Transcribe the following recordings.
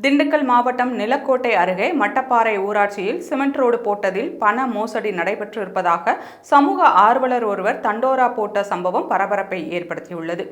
திண்டுக்கல் மாவட்டம் நிலக்கோட்டை அருகே மட்டப்பாறை ஊராட்சியில் சிமெண்ட் ரோடு போட்டதில் பண மோசடி நடைபெற்றிருப்பதாக சமூக ஆர்வலர் ஒருவர் தண்டோரா போட்ட சம்பவம் பரபரப்பை ஏற்படுத்தியுள்ளது.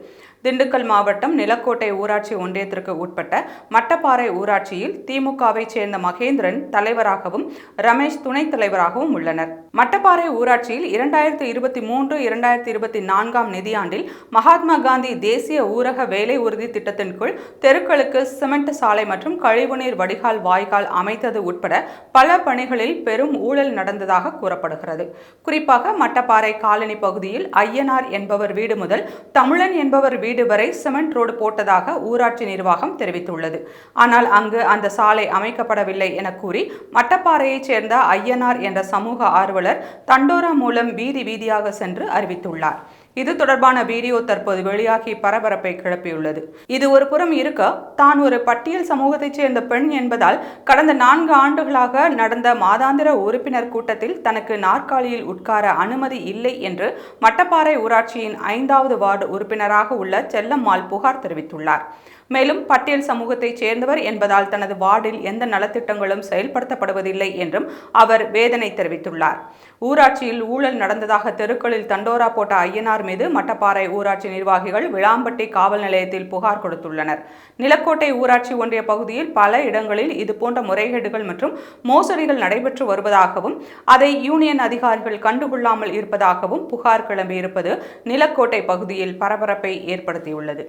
திண்டுக்கல் மாவட்டம் நிலக்கோட்டை ஊராட்சி ஒன்றியத்திற்கு உட்பட்ட மட்டப்பாறை ஊராட்சியில் திமுகவை சேர்ந்த மகேந்திரன் தலைவராகவும் ரமேஷ் துணைத் தலைவராகவும் உள்ளனர். மட்டப்பாறை ஊராட்சியில் 2023-2024 நிதியாண்டில் மகாத்மா காந்தி தேசிய ஊரக வேலை உறுதி திட்டத்தின் கீழ் தெருக்களுக்கு சிமெண்ட் சாலை மற்றும் கழிவுநீர் வடிகால் வாய்க்கால் அமைத்தது உட்பட பல பணிகளில் பெரும் ஊழல் நடந்ததாக கூறப்படுகிறது. குறிப்பாக மட்டப்பாறை காலனி பகுதியில் ஐயனார் என்பவர் வீடு முதல் தமிழன் என்பவர் வீடு வரை சிமெண்ட் ரோடு போட்டதாக ஊராட்சி நிர்வாகம் தெரிவித்துள்ளது. ஆனால் அங்கு அந்த சாலை அமைக்கப்படவில்லை என கூறி மட்டப்பாறையைச் சேர்ந்த ஐயனார் என்ற சமூக ஆர்வலர் தண்டோரா மூலம் வீதி வீதியாக சென்று அறிவித்துள்ளார். இது தொடர்பான வீடியோ தற்போது வெளியாகி பரபரப்பை கிளப்பியுள்ளது. இது ஒரு புறம் இருக்க, தான் ஒரு பட்டியல் சமூகத்தைச் சேர்ந்த பெண் என்பதால் கடந்த 4 ஆண்டுகளாக நடந்த மாதாந்திர உறுப்பினர் கூட்டத்தில் தனக்கு நாற்காலியில் உட்கார அனுமதி இல்லை என்று மட்டப்பாறை ஊராட்சியின் 5வது வார்டு உறுப்பினராக உள்ள செல்லம்மாள் புகார் தெரிவித்துள்ளார். மேலும் பட்டியல் சமூகத்தைச் சேர்ந்தவர் என்பதால் தனது வார்டில் எந்த நலத்திட்டங்களும் செயல்படுத்தப்படுவதில்லை என்றும் அவர் வேதனை தெரிவித்துள்ளார். ஊராட்சியில் ஊழல் நடந்ததாக தெருக்களில் தண்டோரா போட்ட ஐயனார் மீது மட்டப்பாறை ஊராட்சி நிர்வாகிகள் விளாம்பட்டி காவல் நிலையத்தில் புகார் கொடுத்துள்ளனர். நிலக்கோட்டை ஊராட்சி ஒன்றிய பகுதியில் பல இடங்களில் இதுபோன்ற முறைகேடுகள் மற்றும் மோசடிகள் நடைபெற்று வருவதாகவும் அதை யூனியன் அதிகாரிகள் கண்டுகொள்ளாமல் இருப்பதாகவும் புகார் கிளம்பியிருப்பது நிலக்கோட்டை பகுதியில் பரபரப்பை ஏற்படுத்தியுள்ளது.